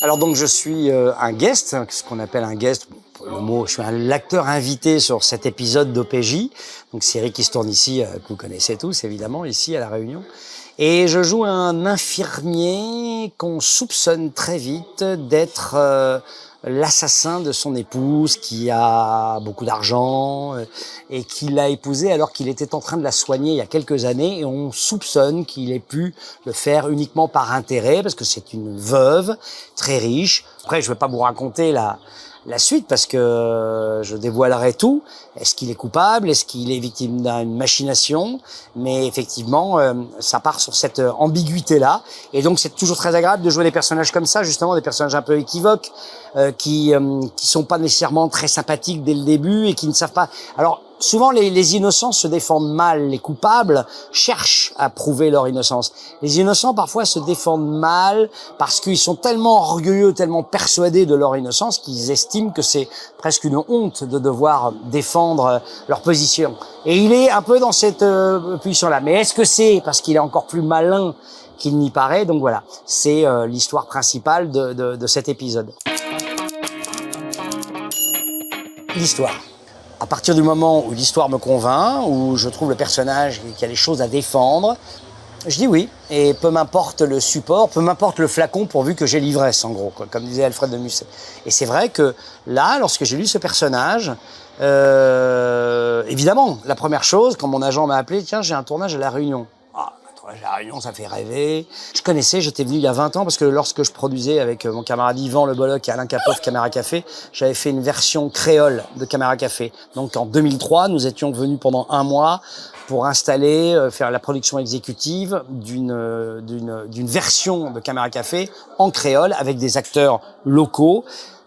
Alors donc je suis un guest, ce qu'on appelle un guest, le mot, je suis l'acteur invité sur cet épisode d'OPJ, donc série qui se tourne ici, que vous connaissez tous évidemment, ici à La Réunion. Et je joue un infirmier qu'on soupçonne très vite d'être l'assassin de son épouse qui a beaucoup d'argent et qui l'a épousée alors qu'il était en train de la soigner il y a quelques années, et on soupçonne qu'il ait pu le faire uniquement par intérêt parce que c'est une veuve très riche. Après, je ne vais pas vous raconter la suite parce que je dévoilerai tout. Est-ce qu'il est coupable? Est-ce qu'il est victime d'une machination? Mais effectivement, ça part sur cette ambiguïté-là. Et donc, c'est toujours très agréable de jouer des personnages comme ça, justement, des personnages un peu équivoques, qui sont pas nécessairement très sympathiques dès le début et qui ne savent pas. Alors, souvent, les innocents se défendent mal. Les coupables cherchent à prouver leur innocence. Les innocents, parfois, se défendent mal parce qu'ils sont tellement orgueilleux, tellement persuadés de leur innocence qu'ils estiment que c'est presque une honte de devoir défendre leur position. Et il est un peu dans cette position-là. Mais est-ce que c'est parce qu'il est encore plus malin qu'il n'y paraît? Donc voilà, c'est l'histoire principale de cet épisode. L'histoire. À partir du moment où l'histoire me convainc, où je trouve le personnage qui a des choses à défendre, je dis oui. Et peu m'importe le support, peu m'importe le flacon, pourvu que j'ai l'ivresse, en gros, quoi, comme disait Alfred de Musset. Et c'est vrai que là, lorsque j'ai lu ce personnage, évidemment, la première chose, quand mon agent m'a appelé, tiens, j'ai un tournage à La Réunion. La Réunion, ça fait rêver. Je connaissais, j'étais venu il y a 20 ans parce que lorsque je produisais avec mon camarade Yvan Le Bolloc et Alain Capov Caméra Café, j'avais fait une version créole de Caméra Café. Donc en 2003, nous étions venus pendant un mois pour installer, faire la production exécutive d'une version de Caméra Café en créole avec des acteurs locaux.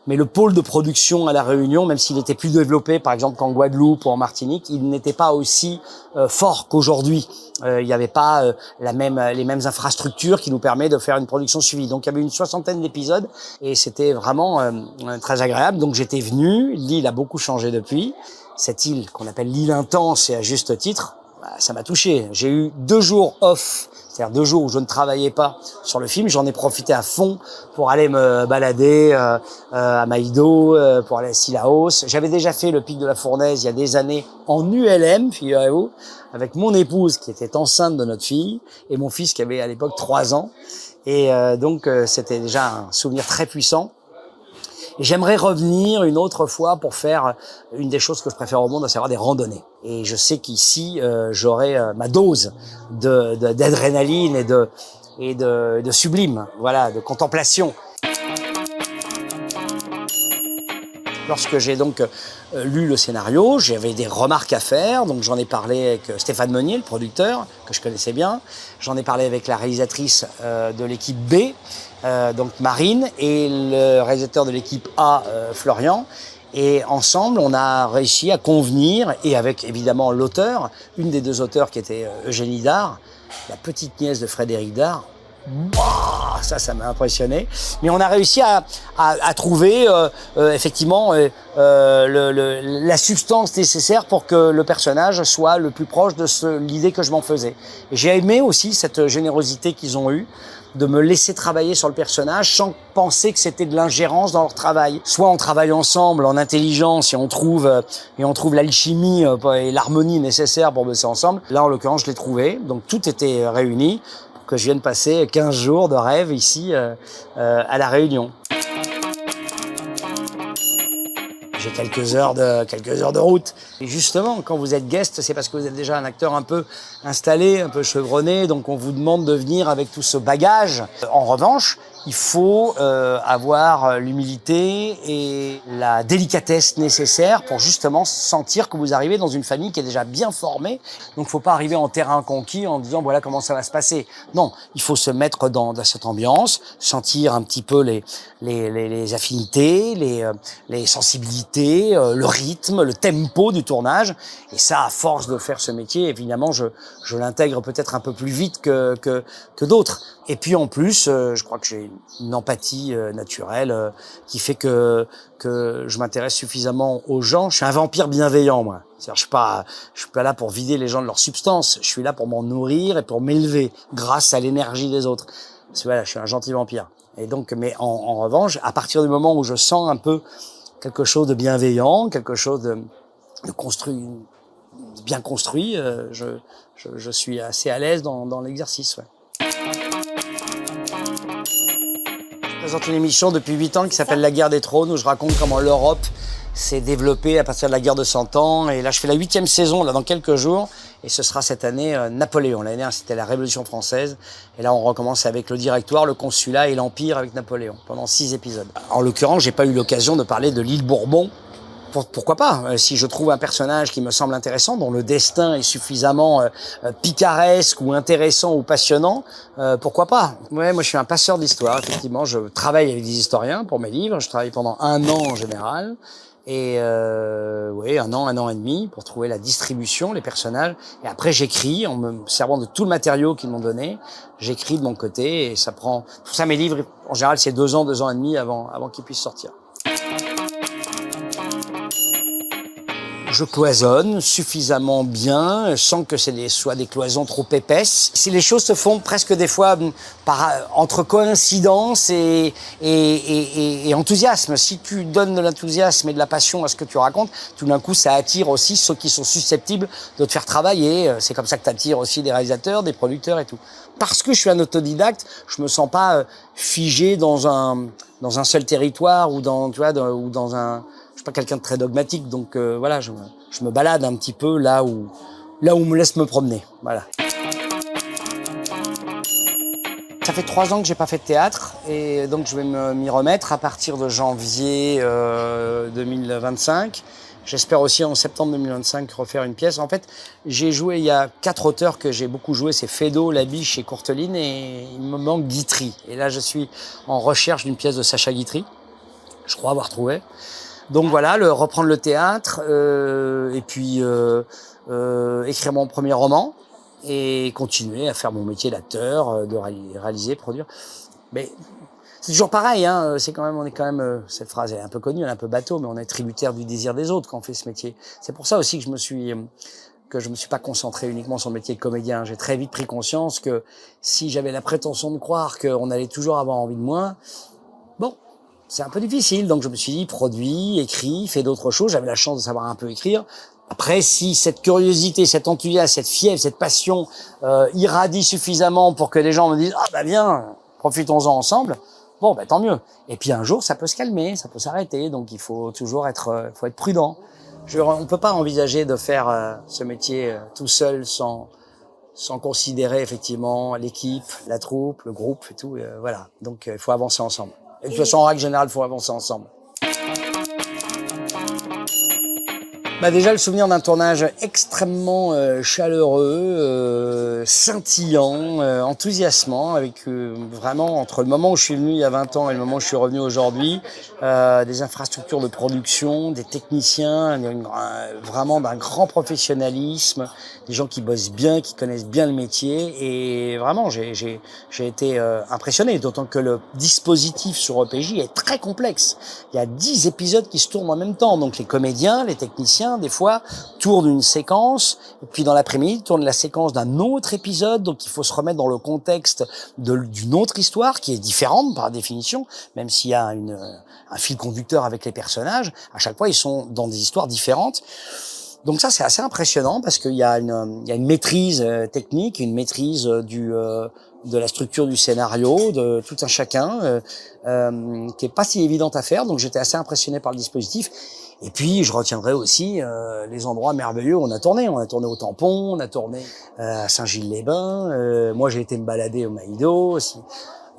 Mais le pôle de production à La Réunion, même s'il était plus développé, par exemple qu'en Guadeloupe ou en Martinique, il n'était pas aussi fort qu'aujourd'hui. Il n'y avait pas les mêmes infrastructures qui nous permettent de faire une production suivie. Donc il y avait une 60aine d'épisodes et c'était vraiment très agréable. Donc j'étais venu, l'île a beaucoup changé depuis. Cette île qu'on appelle l'île intense, et à juste titre, ça m'a touché. J'ai eu 2 jours off, c'est-à-dire 2 jours où je ne travaillais pas sur le film. J'en ai profité à fond pour aller me balader à Maïdo, pour aller à Sillaos. J'avais déjà fait le Pic de la Fournaise il y a des années en ULM, figurez-vous, avec mon épouse qui était enceinte de notre fille et mon fils qui avait à l'époque 3 ans. Et donc c'était déjà un souvenir très puissant. Et j'aimerais revenir une autre fois pour faire une des choses que je préfère au monde, à savoir des randonnées. Et je sais qu'ici, j'aurai ma dose d'adrénaline et de sublime, voilà, de contemplation. Lorsque j'ai donc lu le scénario, j'avais des remarques à faire, donc j'en ai parlé avec Stéphane Meunier, le producteur, que je connaissais bien. J'en ai parlé avec la réalisatrice de l'équipe B, donc Marine, et le réalisateur de l'équipe A, Florian. Et ensemble, on a réussi à convenir, et avec évidemment l'auteur, une des 2 auteurs qui était Eugénie Dard, la petite nièce de Frédéric Dard. Ça m'a impressionné. Mais on a réussi à trouver effectivement la substance nécessaire pour que le personnage soit le plus proche de l'idée que je m'en faisais. Et j'ai aimé aussi cette générosité qu'ils ont eue de me laisser travailler sur le personnage sans penser que c'était de l'ingérence dans leur travail. Soit on travaille ensemble en intelligence et on trouve l'alchimie et l'harmonie nécessaire pour bosser ensemble. Là, en l'occurrence, je l'ai trouvé. Donc tout était réuni que je viens de passer 15 jours de rêve ici à La Réunion. J'ai quelques heures de route. Et justement, quand vous êtes guest, c'est parce que vous êtes déjà un acteur un peu installé, un peu chevronné, donc on vous demande de venir avec tout ce bagage. En revanche, il faut avoir l'humilité et la délicatesse nécessaire pour justement sentir que vous arrivez dans une famille qui est déjà bien formée. Donc il ne faut pas arriver en terrain conquis en disant voilà comment ça va se passer. Non, il faut se mettre dans cette ambiance, sentir un petit peu les affinités, les sensibilités, le rythme, le tempo du tournage. Et ça, à force de faire ce métier, évidemment, je l'intègre peut-être un peu plus vite que d'autres. Et puis en plus, je crois que j'ai une empathie naturelle qui fait que je m'intéresse suffisamment aux gens. Je suis un vampire bienveillant, moi. C'est-à-dire, je suis pas là pour vider les gens de leur substance. Je suis là pour m'en nourrir et pour m'élever grâce à l'énergie des autres. Parce que voilà, je suis un gentil vampire. Et donc, mais en revanche, à partir du moment où je sens un peu quelque chose de bienveillant, quelque chose de construit, bien construit, je suis assez à l'aise dans l'exercice. Ouais. Je présente une émission depuis 8 ans qui s'appelle La Guerre des Trônes, où je raconte comment l'Europe s'est développée à partir de la guerre de 100 ans. Et là, je fais la 8e saison là, dans quelques jours. Et ce sera cette année Napoléon. L'année dernière, c'était la Révolution française. Et là, on recommence avec le Directoire, le Consulat et l'Empire avec Napoléon, pendant 6 épisodes. En l'occurrence, j'ai pas eu l'occasion de parler de l'île Bourbon. Pourquoi pas? Si je trouve un personnage qui me semble intéressant, dont le destin est suffisamment picaresque ou intéressant ou passionnant, pourquoi pas? Ouais, moi je suis un passeur d'histoire, effectivement. Je travaille avec des historiens pour mes livres. Je travaille pendant 1 an en général. Et oui, 1 an et demi pour trouver la distribution, les personnages. Et après j'écris en me servant de tout le matériau qu'ils m'ont donné. J'écris de mon côté et ça prend... Pour ça mes livres, en général, c'est 2 ans et demi avant qu'ils puissent sortir. Je cloisonne suffisamment bien, sans que soit des cloisons trop épaisses. Si les choses se font presque des fois entre coïncidence et enthousiasme. Si tu donnes de l'enthousiasme et de la passion à ce que tu racontes, tout d'un coup, ça attire aussi ceux qui sont susceptibles de te faire travailler. C'est comme ça que tu attires aussi des réalisateurs, des producteurs et tout. Parce que je suis un autodidacte, je me sens pas figé dans un seul territoire ou dans un... Je suis pas quelqu'un de très dogmatique, donc voilà, je me balade un petit peu là où on me laisse me promener, voilà. Ça fait 3 ans que j'ai pas fait de théâtre et donc je vais m'y remettre à partir de janvier 2025. J'espère aussi en septembre 2025 refaire une pièce. En fait, j'ai joué, il y a 4 auteurs que j'ai beaucoup joué, c'est Feydeau, Labiche et Courteline, et il me manque Guitry. Et là, je suis en recherche d'une pièce de Sacha Guitry. Je crois avoir trouvé. Donc voilà, reprendre le théâtre, et puis écrire mon premier roman et continuer à faire mon métier d'acteur, de réaliser, produire. Mais c'est toujours pareil, hein. On est quand même, cette phrase est un peu connue, elle est un peu bateau, mais on est tributaire du désir des autres quand on fait ce métier. C'est pour ça aussi que je me suis pas concentré uniquement sur le métier de comédien. J'ai très vite pris conscience que si j'avais la prétention de croire qu'on allait toujours avoir envie de moi, bon, c'est un peu difficile, donc je me suis dit, produit, écrit, fais d'autres choses. J'avais la chance de savoir un peu écrire. Après, si cette curiosité, cet enthousiasme, cette fièvre, cette passion irradie suffisamment pour que les gens me disent « Ah bah viens, profitons-en ensemble », bon, bah tant mieux. Et puis un jour, ça peut se calmer, ça peut s'arrêter, donc il faut toujours être prudent. On peut pas envisager de faire ce métier tout seul sans considérer effectivement l'équipe, la troupe, le groupe et tout. Voilà, donc il faut avancer ensemble. Et de toute façon, en règle générale, il faut avancer ensemble. Bah déjà, le souvenir d'un tournage extrêmement chaleureux, scintillant, enthousiasmant, avec vraiment, entre le moment où je suis venu il y a 20 ans et le moment où je suis revenu aujourd'hui, des infrastructures de production, des techniciens, vraiment d'un grand professionnalisme, des gens qui bossent bien, qui connaissent bien le métier, et vraiment, j'ai été impressionné, d'autant que le dispositif sur OPJ est très complexe. Il y a 10 épisodes qui se tournent en même temps, donc les comédiens, les techniciens, des fois, tournent une séquence, et puis dans l'après-midi, tournent la séquence d'un autre épisode, donc il faut se remettre dans le contexte d'une autre histoire, qui est différente par définition, même s'il y a un fil conducteur avec les personnages, à chaque fois, ils sont dans des histoires différentes. Donc ça, c'est assez impressionnant, parce qu'il y a une maîtrise technique, une maîtrise de la structure du scénario, de tout un chacun, qui est pas si évidente à faire, donc j'étais assez impressionné par le dispositif. Et puis, je retiendrai aussi les endroits merveilleux où on a tourné. On a tourné au Tampon, on a tourné à Saint-Gilles-les-Bains. Moi, j'ai été me balader au Maïdo aussi.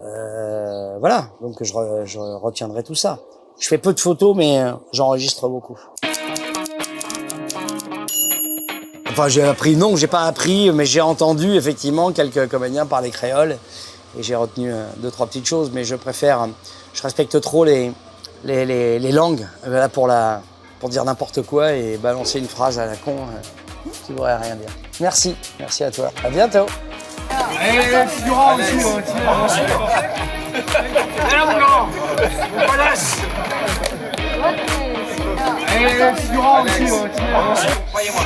Voilà, donc je retiendrai tout ça. Je fais peu de photos, mais j'enregistre beaucoup. Enfin, j'ai pas appris, mais j'ai entendu effectivement quelques comédiens parler créole. Et j'ai retenu 2-3 petites choses, mais je respecte trop les langues, là pour dire n'importe quoi et balancer une phrase à la con qui voudrait rien dire. Merci à toi. À bientôt. Et figurant aussi, Et figurant aussi, croyez-moi.